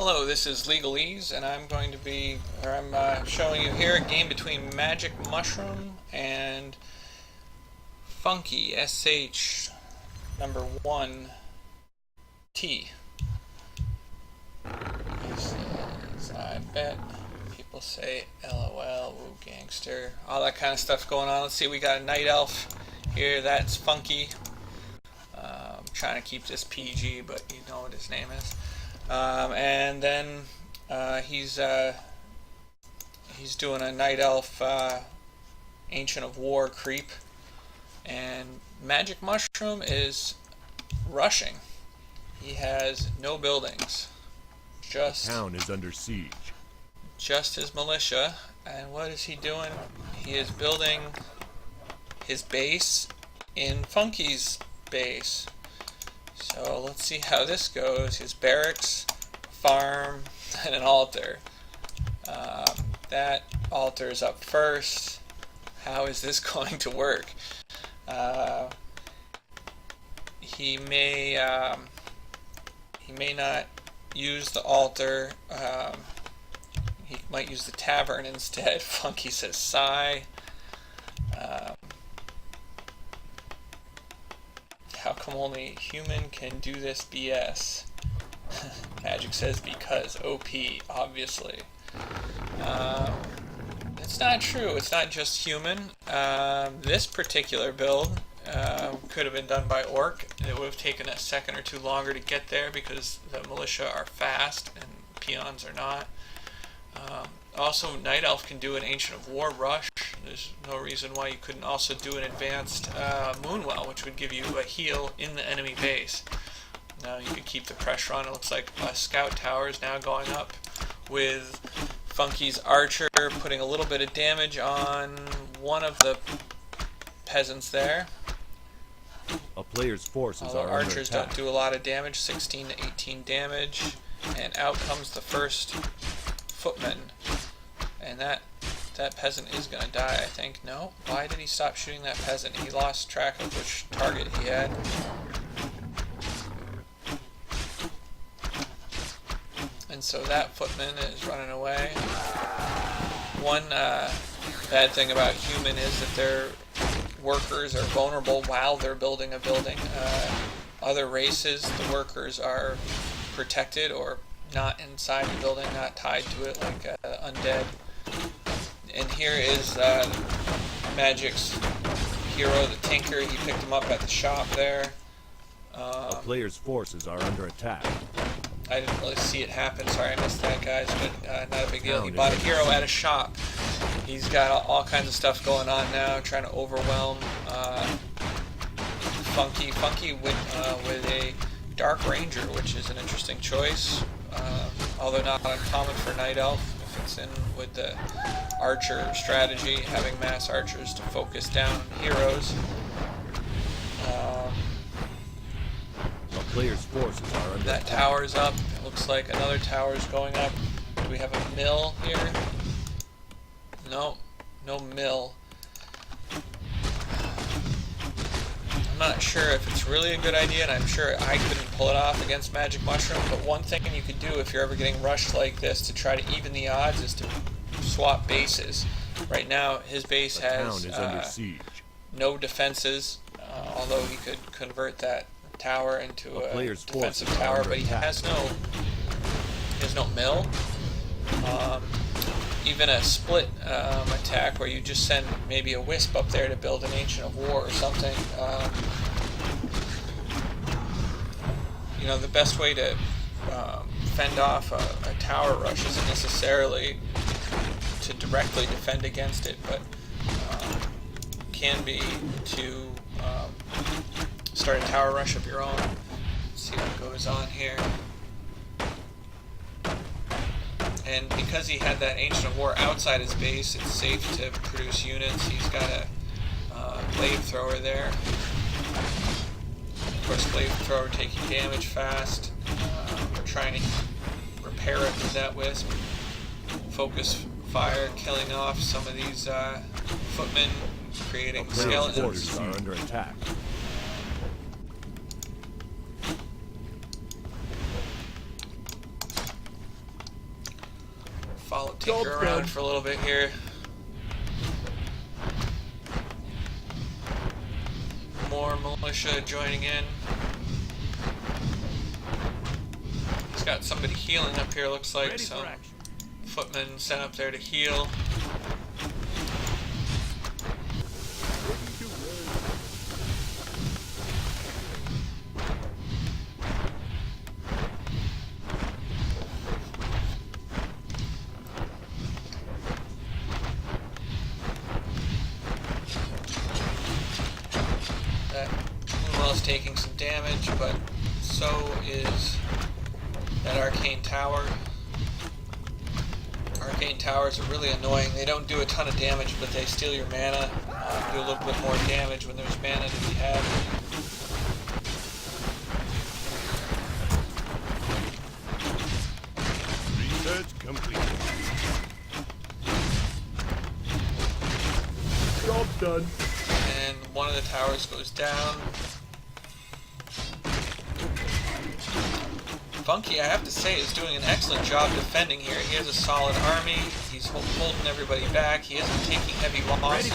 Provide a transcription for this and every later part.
Hello, this is Legalese, and I'm showing you here a game between Magic Mushroom and Funky SH number 1 T. I bet people say LOL, woo gangster, all that kind of stuff going on. Let's see, we got a Night Elf here, that's Funky. I'm trying to keep this PG, but you know what his name is. And then he's doing a Night Elf Ancient of War creep, and Magic Mushroom is rushing. He has no buildings, just the town is under siege. Just his militia. And what is he doing? He is building his base in Funky's base. So let's see how this goes. His barracks, farm, and an altar. That altar is up first. How is this going to work? He may not use the altar. He might use the tavern instead. Funky says sigh. How come only human can do this BS? Magic says because OP, obviously. It's not true. It's not just human. This particular build could have been done by Orc. It would have taken a second or two longer to get there because the militia are fast and peons are not. Also, Night Elf can do an Ancient of War rush. There's no reason why you couldn't also do an advanced Moonwell, which would give you a heal in the enemy base. Now you could keep the pressure on. It looks like a scout tower is now going up with Funky's archer putting a little bit of damage on one of the peasants there. A player's forces Although are archers under attack. don't do a lot of damage, 16 to 18 damage, and out comes the first footman, and that peasant is going to die, I think. No? Why did he stop shooting that peasant? He lost track of which target he had. And so that footman is running away. One bad thing about human is that their workers are vulnerable while they're building a building. Other races, the workers are protected or not inside the building, not tied to it like undead. And here is Magic's hero, the Tinker. He picked him up at the shop there. A player's forces are under attack. I didn't really see it happen. Sorry I missed that, guys, but not a big deal. He bought a hero at a shop. He's got all kinds of stuff going on now, trying to overwhelm Funky. Funky went with a Dark Ranger, which is an interesting choice, although not uncommon for Night Elf. It fits in with the archer strategy, having mass archers to focus down heroes. A player's forces are under That attack. tower's up. It looks like another tower's going up. Do we have a mill here? No, no mill. I'm not sure if it's really a good idea, and I'm sure I couldn't pull it off against Magic Mushroom, but one thing you could do if you're ever getting rushed like this to try to even the odds is to swap bases. Right now, his base The has town is under siege. no defenses, although he could convert that tower into a player's defensive forces are tower, under but he attack. has no mill. Even a split attack where you just send maybe a wisp up there to build an Ancient of War or something. You know, the best way to fend off a tower rush isn't necessarily to directly defend against it, but can be to start a tower rush of your own. Let's see what goes on here. And because he had that Ancient of War outside his base, it's safe to produce units. He's got a flamethrower there. Of course, flamethrower taking damage fast. We're trying to repair it with that wisp. Focus fire, killing off some of these footmen, creating Player's skeletons. forces are under attack. I'll tinker around for a little bit here. More militia joining in. He's got somebody healing up here, looks like. Some footmen sent up there to heal. Taking some damage, but so is that arcane tower. Arcane towers are really annoying. They don't do a ton of damage, but they steal your mana. Do a little bit more damage when there's mana to be had. Research complete. Job done. And one of the towers goes down. Funky, I have to say, is doing an excellent job defending here. He has a solid army. He's holding everybody back. He isn't taking heavy losses.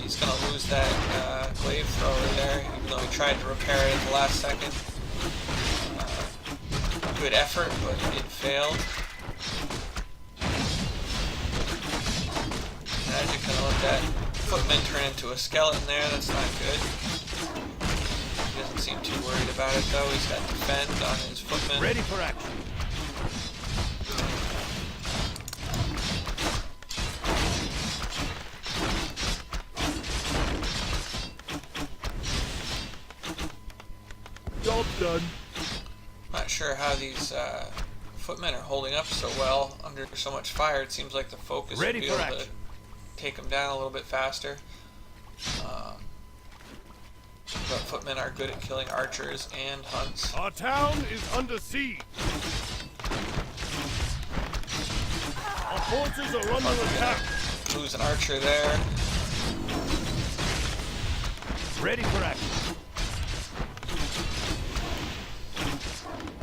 He's going to lose that glaive thrower there, even though he tried to repair it at the last second. Good effort, but it failed. Magic going to let that footman turn into a skeleton there. That's not good. He doesn't seem too worried about it though. He's got defend on his footman. Ready for action. Job done. Not sure how these footmen are holding up so well under so much fire. It seems like the focus would be able to take them down a little bit faster. But footmen are good at killing archers and hunts. Our town is under siege. Our forces are under attack. Lose an archer there. Ready for action.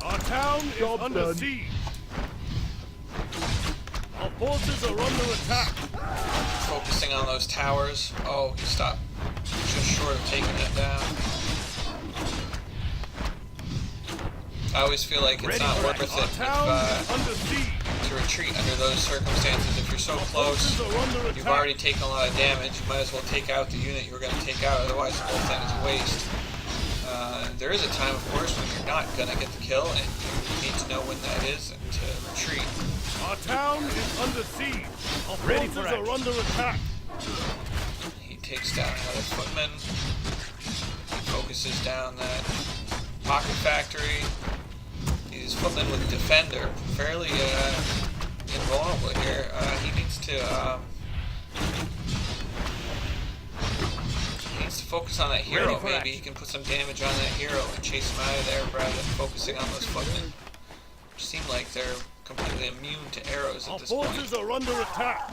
Our town is under siege. Our forces are under attack. Focusing on those towers. Oh, he stopped just short of taking it down. I always feel like it's not worth it to retreat under those circumstances. If you're so close, you've already taken a lot of damage, you might as well take out the unit you were going to take out, otherwise the whole thing is a waste. There is a time, of course, when you're not going to get the kill, and you need to know when that is and to retreat. Our town is under siege. Our forces are under attack. He takes down another footman. He focuses down that pocket factory. These footmen with defender fairly invulnerable here. He needs to focus on that hero. Maybe he can put some damage on that hero and chase him out of there rather than focusing on those footmen, which seem like they're completely immune to arrows at this point. Our forces are under attack.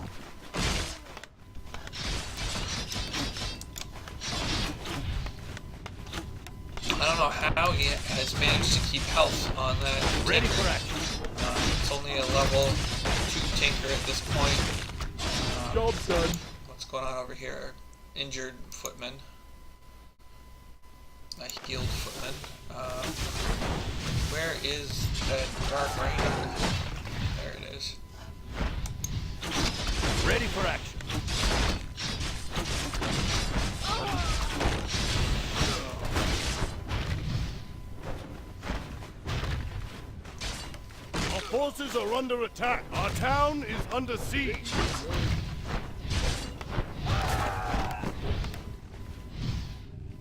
I don't know how he has managed to keep health on that. Ready for action. It's only a level 2 tinker at this point. Job done. What's going on over here? Injured footman. A healed footman. Where is that dark ranger? There it is. Ready for action. Our forces are under attack. Our town is under siege.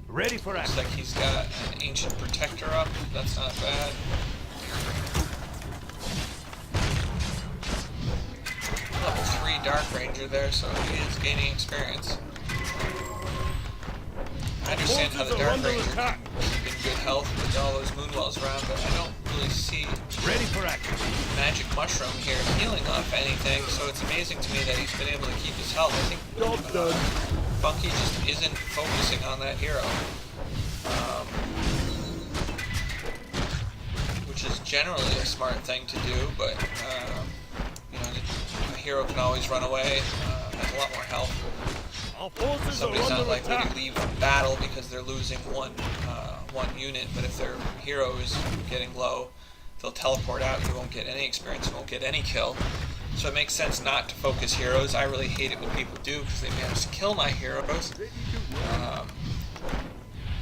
Ready for action. Looks like he's got an ancient protector up. That's not bad. Level 3 dark ranger there, so he is gaining experience. I understand how the dark ranger can keep in good health with all those moonwells around, but I don't really see Ready for action. magic mushroom here healing off anything, so it's amazing to me that he's been able to keep his health. I think Funky just isn't focusing on that hero, which is generally a smart thing to do, but you know, a hero can always run away, has a lot more health. Our forces Somebody's are not under likely attack. to leave battle because they're losing one unit, but if their hero is getting low, they'll teleport out, you won't get any experience, you won't get any kill. So it makes sense not to focus heroes. I really hate it when people do because they manage to kill my heroes.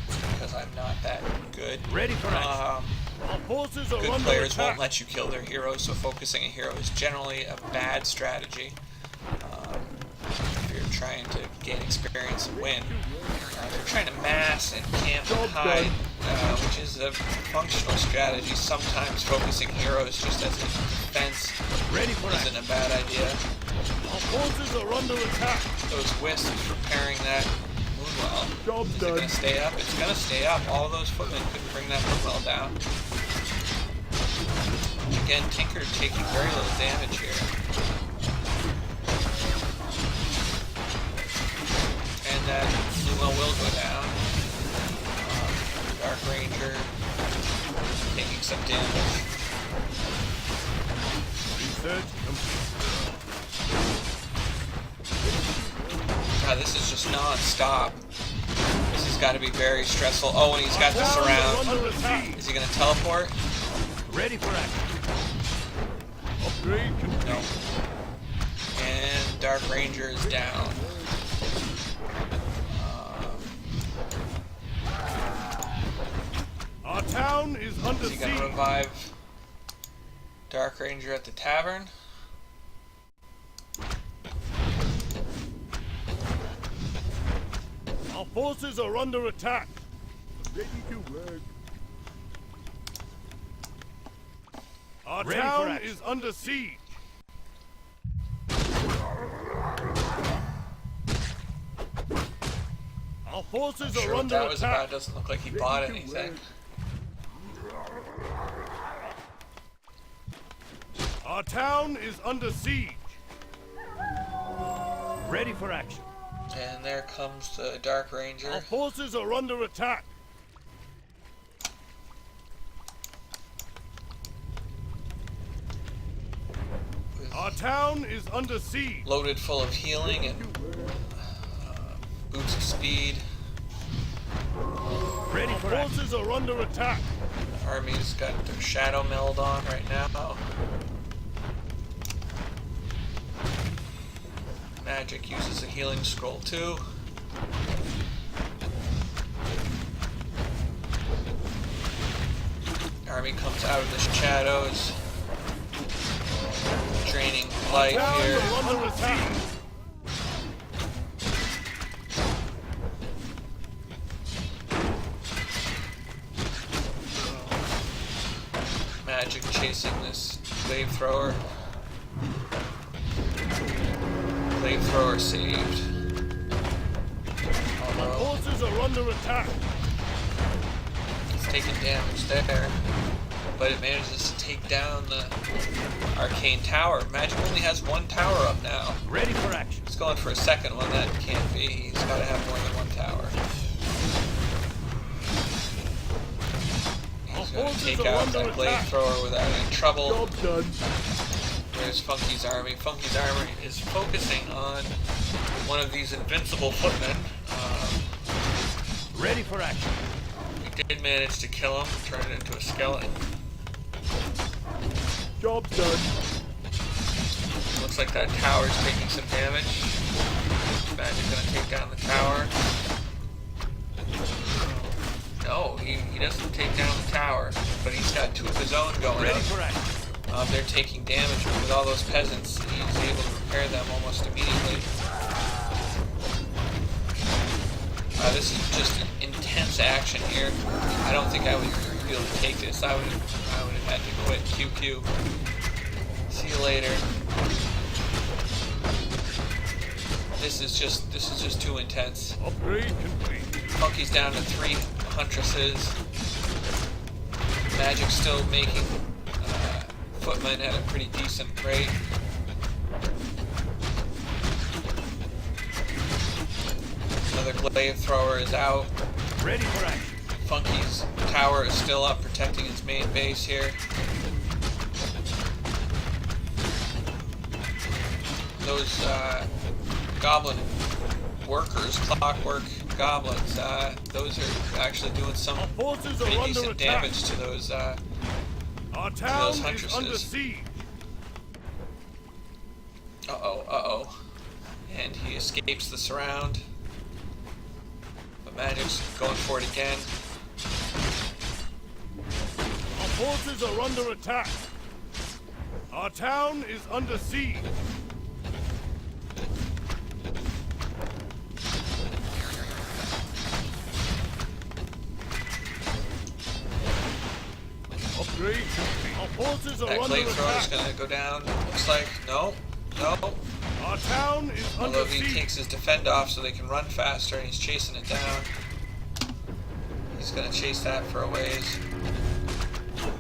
Because I'm not that good. Ready for action. Our forces are Good under players attack. won't let you kill their heroes, so focusing a hero is generally a bad strategy. If you're trying to gain experience and win. They're trying to mass and camp and hide, which is a functional strategy. Sometimes focusing heroes just as a defense isn't a bad idea. Our forces are under attack. Those wisps repairing that Moonwell. Is it going to stay up? It's going to stay up. All those footmen couldn't bring that Moonwell down. Again, Tinker taking very little damage here. And that Moonwell will go down. Dark Ranger taking some damage. Research complete. God, this is just non-stop. This has got to be very stressful. Oh, and he's got the surround. Is he going to teleport? Ready for action. Upgrade complete. No. And Dark Ranger is down. Our town is under Is he going to siege. revive Dark Ranger at the tavern? Our forces are under attack. Ready to work. Our town is under siege. Our forces Not sure are what under that was attack. about. Doesn't look like he bought anything. Our town is under siege. Ready for action. And there comes the Dark Ranger. Our forces are under attack. Our town is under siege. Loaded full of healing and boots of speed. Ready for action. Forces are under attack. Army's got their shadow meld on right now. Magic uses a healing scroll too. Army comes out of the shadows, draining life here. Under attack. Magic chasing this flamethrower. Flamethrower saved. Although Forces are under attack. it's taking damage there. But it manages to take down the arcane tower. Magic only has one tower up now. Ready for action. He's going for a second one. That can't be. He's got to have more than one tower. He's going to take out that flamethrower without any trouble. Job done. There's Funky's army. Funky's army is focusing on one of these invincible footmen. Ready for action. We did manage to kill him, turn it into a skeleton. Job done. Looks like that tower's taking some damage. Magic's gonna take down the tower. No, he doesn't take down the tower, but he's got two of his own going Ready up. for action. They're taking damage, but with all those peasants, he's able to repair them almost immediately. This is just an intense action here. I don't think I would be able to take this. I would have had to quit. QQ. See you later. This is just too intense. Upgrade complete. Funky's down to 3 huntresses. Magic's still making footmen at a pretty decent rate. Another glaive thrower is out. Ready for action. Funky's tower is still up, protecting his main base here. Those goblin workers, clockwork goblins, those are actually doing some pretty decent damage to those huntresses. Uh-oh. And he escapes the surround. But Magic's going for it again. Our forces are under attack. Our town is under siege. Upgrade. Our forces are that under flamethrower is attack. going to go down. Looks like no. Our town is under Although he siege. takes his defend off so they can run faster, and he's chasing it down. He's going to chase that for a ways.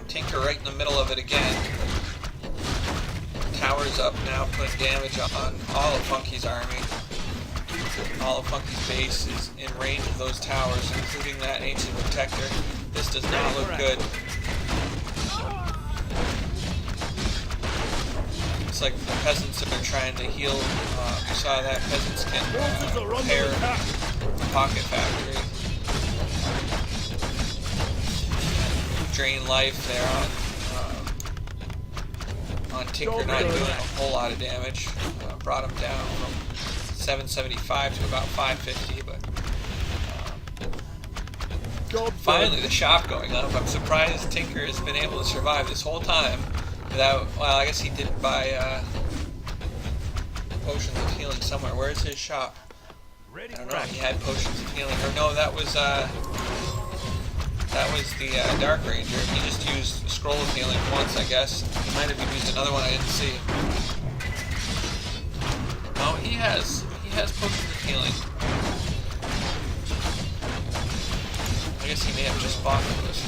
Tinker right in the middle of it again. Tower's up now, putting damage on all of Funky's army. All of Funky's base is in range of those towers, including that ancient protector. This does not look good. Looks like the peasants are trying to heal. You saw that peasants can repair the pocket factory. Drain life there on Tinker, not doing a whole lot of damage. Brought him down from 775 to about 550, but finally the shop going up. I'm surprised Tinker has been able to survive this whole time without, well, I guess he did buy potions of healing somewhere. Where's his shop? I don't know, he had potions of healing, or no, that was the Dark Ranger. He just used a scroll of healing once, I guess. He might have used another one I didn't see. No, he has potions of healing. I guess he may have just bought those.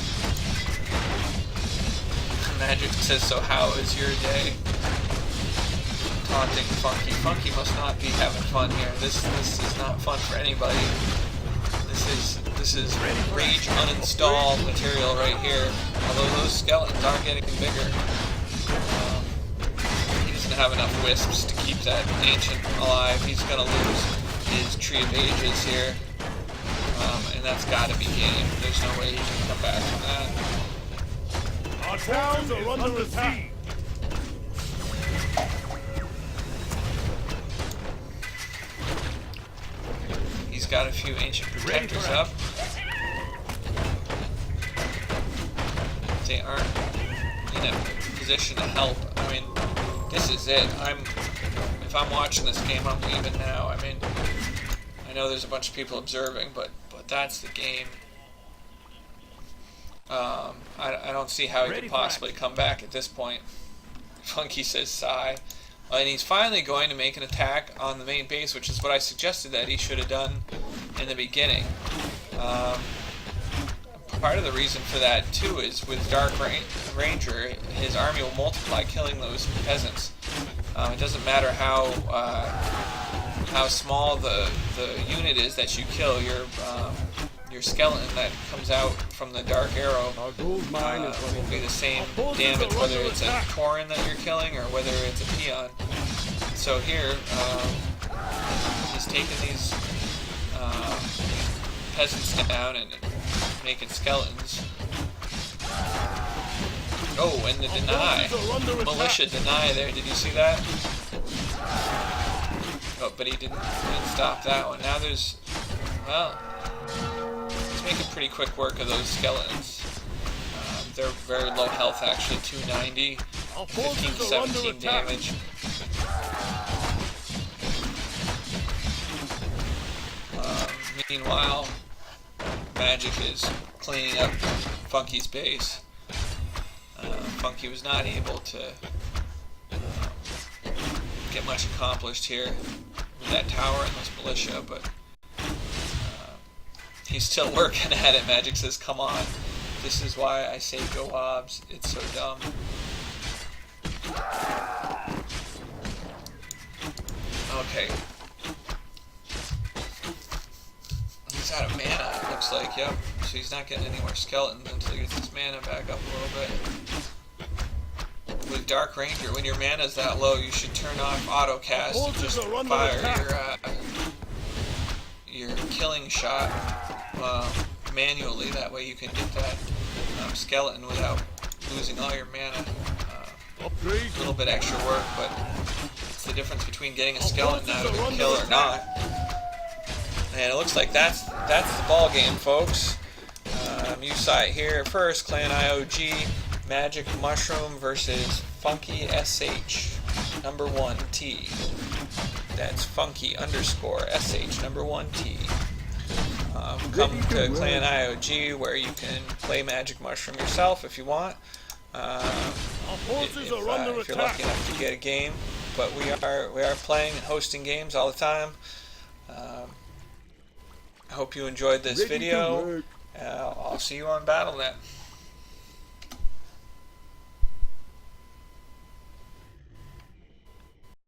Magic says, so how is your day? Taunting Funky. Funky must not be having fun here. This is not fun for anybody. This is rage uninstall material right here. Although those skeletons are getting bigger. He doesn't have enough wisps to keep that ancient alive. He's gonna lose his tree of ages here. And that's gotta be game. There's no way he can come back from that. Our towns are under attack. He's got a few ancient protectors up. They aren't in a position to help. I mean, this is it. If I'm watching this game, I'm leaving now. I mean, I know there's a bunch of people observing, but that's the game. I don't see how he could possibly come back at this point. Funky says sigh. And he's finally going to make an attack on the main base, which is what I suggested that he should have done in the beginning. Part of the reason for that, too, is with Dark Ranger, his army will multiply, killing those peasants. It doesn't matter how small the unit is that you kill. Your skeleton that comes out from the dark arrow will be the same damage, whether it's a Tauren that you're killing or whether it's a peon. So here, he's taking these peasants down and making skeletons. Oh, and the deny. Militia deny there. Did you see that? Oh, but he didn't stop that one. Now there's, well, he's making pretty quick work of those skeletons. They're very low health, actually, 290, 15 to 17 damage. Meanwhile, Magic is cleaning up Funky's base. Funky was not able to get much accomplished here with that tower and those militia, but he's still working at it. Magic says, come on. This is why I say go Hobbs. It's so dumb. Okay. He's out of mana, it looks like, yep. so he's not getting any more skeletons until he gets his mana back up a little bit. With Dark Ranger, when your mana's that low, you should turn off auto cast and just fire your killing shot manually. That way you can get that skeleton without losing all your mana. A little bit extra work, but it's the difference between getting a skeleton out of a kill or not. And it looks like that's the ball game, folks. You saw it here first. Clan IOG, Magic Mushroom versus Funky SH number 1T. That's Funky _ SH number 1T. Come to Clan IOG where you can play Magic Mushroom yourself if you want. If you're lucky enough to get a game, but we are playing and hosting games all the time. I hope you enjoyed this video. I'll see you on BattleNet.